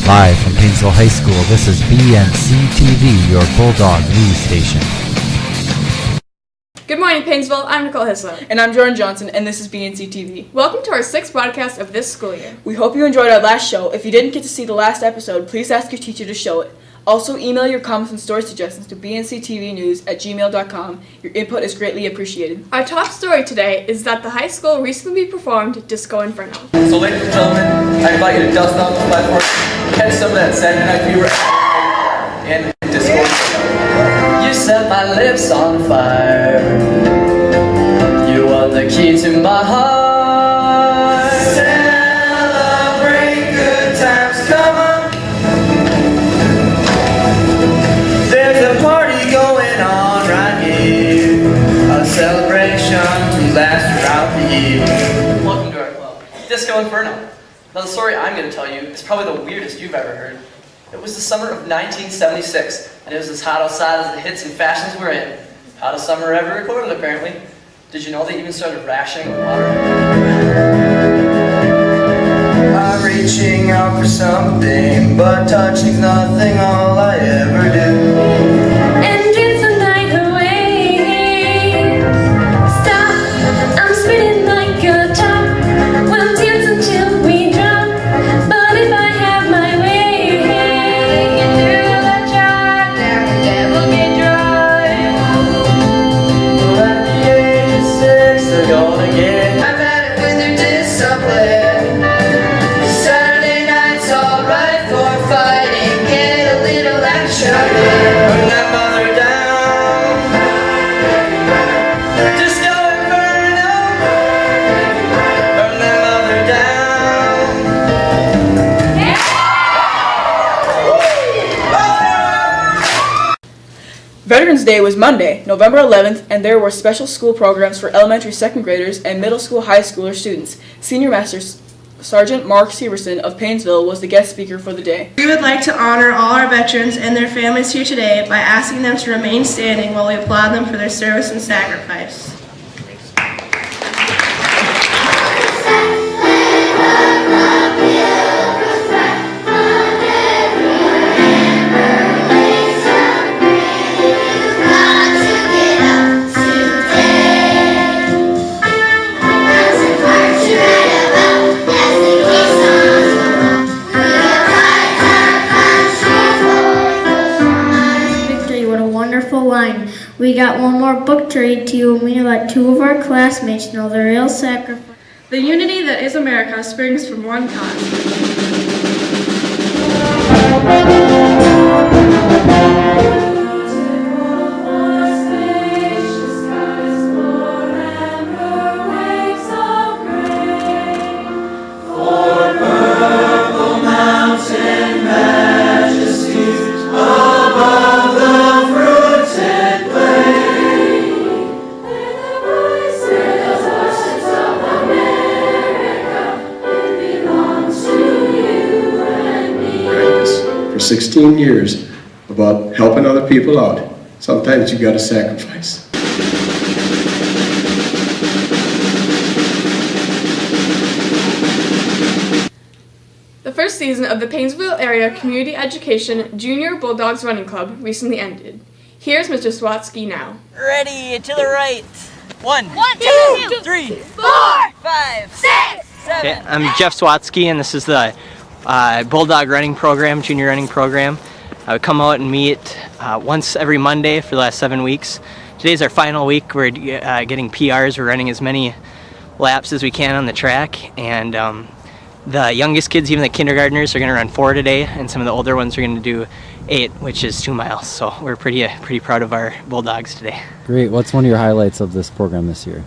Live from Painesville High School, this is BNC-TV, your Bulldog news station. Good morning, Painesville. I'm Nicole Hisler. And I'm Jordan Johnson, and this is BNC-TV. Welcome to our 6th broadcast of this school year. We hope you enjoyed our last show. If you didn't get to see the last episode, please ask your teacher to show it. Also, email your comments and story suggestions to bnctvnews@gmail.com. Your input is greatly appreciated. Our top story today is that the high school recently performed Disco Inferno. So ladies and gentlemen, I invite you to dust off the platform, catch some of that Saturday Night Fever, and Disco Inferno. You set my lips on fire. You are the key to my heart. Celebrate good times, come on. There's a party going on right here, a celebration to last throughout the year. Welcome to our club, Disco Inferno. Now the story I'm going to tell you is probably the weirdest you've ever heard. It was the summer of 1976, and it was as hot outside as the hits and fashions were in. Hottest summer ever recorded, apparently. Did you know they even started rationing water? I'm reaching out for something, but touching's nothing, all I ever do. And dance the night away. Stop, I'm spinning like a top. We'll dance until we drop. But if I have my way, get through the job, down the devil get dry. Well, at the age of 6, they're gonna get I'm at it with their discipline. Saturday night's alright for fighting. Get a little action. Burn that mother down. Disco Inferno. Burn that mother down. Veterans Day was Monday, November 11th, and there were special school programs for elementary second graders and middle school high schooler students. Senior Master Sergeant Mark Severson of Painesville was the guest speaker for the day. We would like to honor all our veterans and their families here today by asking them to remain standing while we applaud them for their service and sacrifice. Line. We got one more book to read to you, and we let 2 of our classmates know the real sacrifice. The unity that is America springs from one cause. For 16 years about helping other people out. Sometimes you got to sacrifice. The first season of the Painesville Area Community Education Junior Bulldogs Running Club recently ended. Here's Mr. Swatsky now. Ready, to the right. 1, 2, 3, 4, 5, 6, 7. Okay, I'm Jeff Swatsky, and this is the Bulldog running program, junior running program. I would come out and meet once every Monday for the last 7 weeks. Today's our final week. We're getting PRs. We're running as many laps as we can on the track, and the youngest kids, even the kindergartners, are going to run 4 today, and some of the older ones are going to do 8, which is 2 miles. So we're pretty proud of our Bulldogs today. Great. What's one of your highlights of this program this year?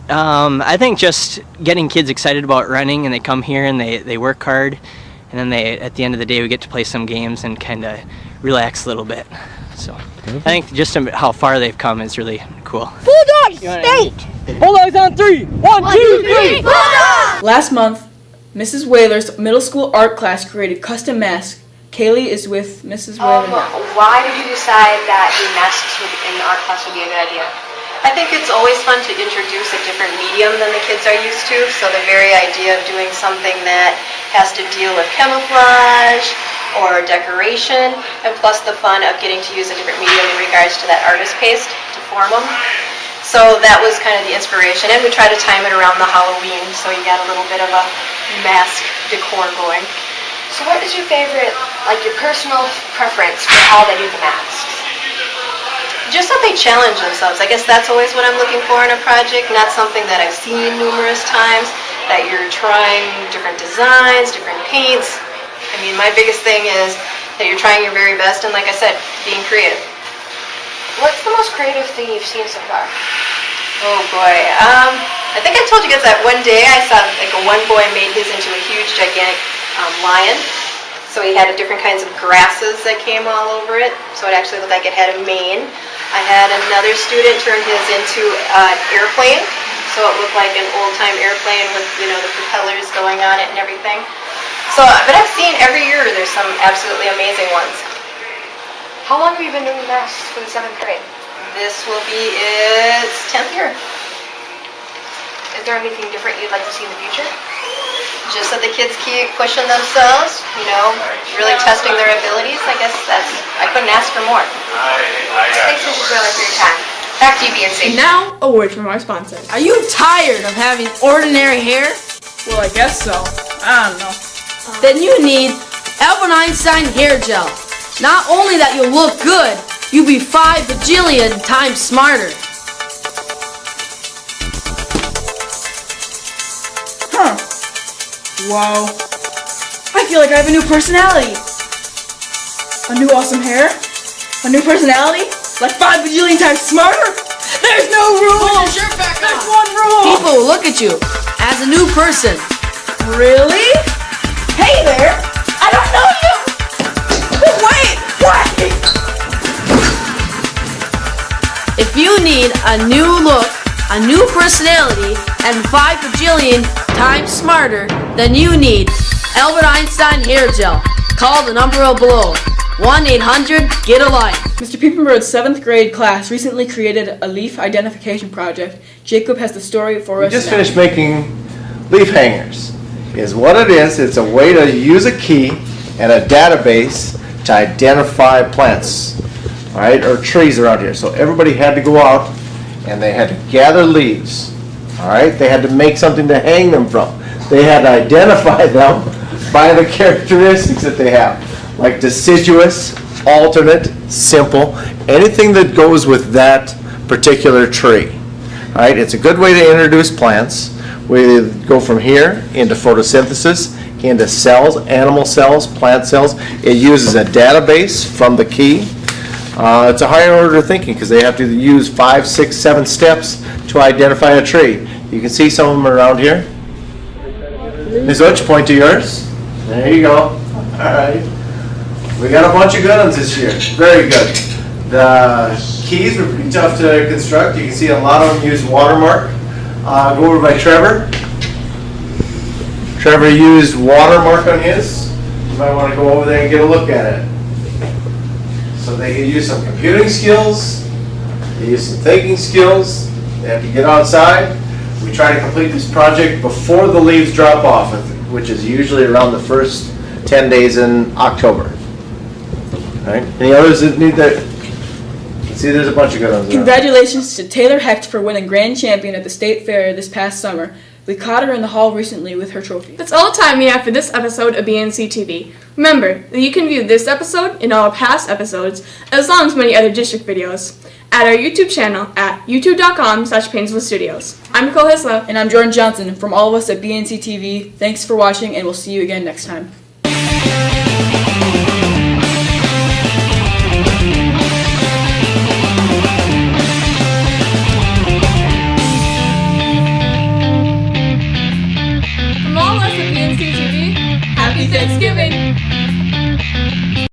I think just getting kids excited about running, and they come here and they work hard, and then at the end of the day we get to play some games and kind of relax a little bit. So I think just how far they've come is really cool. Bulldogs, state! Bulldogs on 3! 1, 2, 3, Bulldogs! Last month, Mrs. Whaler's middle school art class created custom masks. Kaylee is with Mrs. Whaler now. Why did you decide that doing masks in the art class would be a good idea? I think it's always fun to introduce a different medium than the kids are used to, so the very idea of doing something that has to deal with camouflage or decoration, and plus the fun of getting to use a different medium in regards to that artist paste to form them. So that was kind of the inspiration, and we try to time it around the Halloween, so you got a little bit of a mask decor going. So what is your favorite, like your personal preference for how they do the masks? Just that they challenge themselves. I guess that's always what I'm looking for in a project, not something that I've seen numerous times, that you're trying different designs, different paints. I mean, my biggest thing is that you're trying your very best, and like I said, being creative. What's the most creative thing you've seen so far? Oh boy, I think I told you guys that one day I saw like one boy made his into a huge, gigantic lion. So he had different kinds of grasses that came all over it, so it actually looked like it had a mane. I had another student turn his into an airplane, so it looked like an old-time airplane with, you know, the propellers going on it and everything. So, but I've seen every year there's some absolutely amazing ones. How long have you been doing masks for the 7th grade? This will be its 10th year. Is there anything different you'd like to see in the future? Just that the kids keep pushing themselves, you know, really testing their abilities. I guess I couldn't ask for more. Thanks, Mrs. Wheeler, for your time. Back to you, BNC. And now, a word from our sponsors. Are you tired of having ordinary hair? Well, I guess so. I don't know. Then you need Albert Einstein Hair Gel. Not only that you'll look good, you'll be 5 bajillion times smarter. Huh. Wow. I feel like I have a new personality. A new awesome hair? A new personality? Like 5 bajillion times smarter? There's no rule! Pull your shirt back There's on. one rule! People will look at you as a new person. Really? Hey there! I don't know you! Wait! If you need a new look, a new personality, and 5 bajillion times smarter, then you need Albert Einstein Hair Gel. Call the number below. 1-800-GET-A-LIFE. Mr. Piepenbrood's 7th grade class recently created a leaf identification project. Jacob has the story for us We just now. finished making leaf hangers. Is what it is. It's a way to use a key and a database to identify plants, all right, or trees around here. So everybody had to go out and they had to gather leaves, all right. They had to make something to hang them from. They had to identify them by the characteristics that they have, like deciduous, alternate, simple, anything that goes with that particular tree. All right, it's a good way to introduce plants. We go from here into photosynthesis, into cells, animal cells, plant cells. It uses a database from the key. It's a higher order of thinking because they have to use 5, 6, 7 steps to identify a tree. You can see some of them around here. Ms. Utch, point to yours. There you go. All right. We got a bunch of good ones this year. Very good. The keys were pretty tough to construct. You can see a lot of them use watermark. Go over by Trevor. Trevor used watermark on his. You might want to go over there and get a look at it. So they can use some computing skills. They use some thinking skills. They have to get outside. We try to complete this project before the leaves drop off, which is usually around the first 10 days in October. All right. Any others that need that? See, there's a bunch of good ones around. Congratulations to Taylor Hecht for winning Grand Champion at the State Fair this past summer. We caught her in the hall recently with her trophy. That's all the time we have for this episode of BNC-TV. Remember that you can view this episode and all our past episodes, as long as many other district videos, at our YouTube channel at youtube.com/PainesvilleStudios. I'm Nicole Hisla. And I'm Jordan Johnson. From all of us at BNC-TV, thanks for watching, and we'll see you again next time.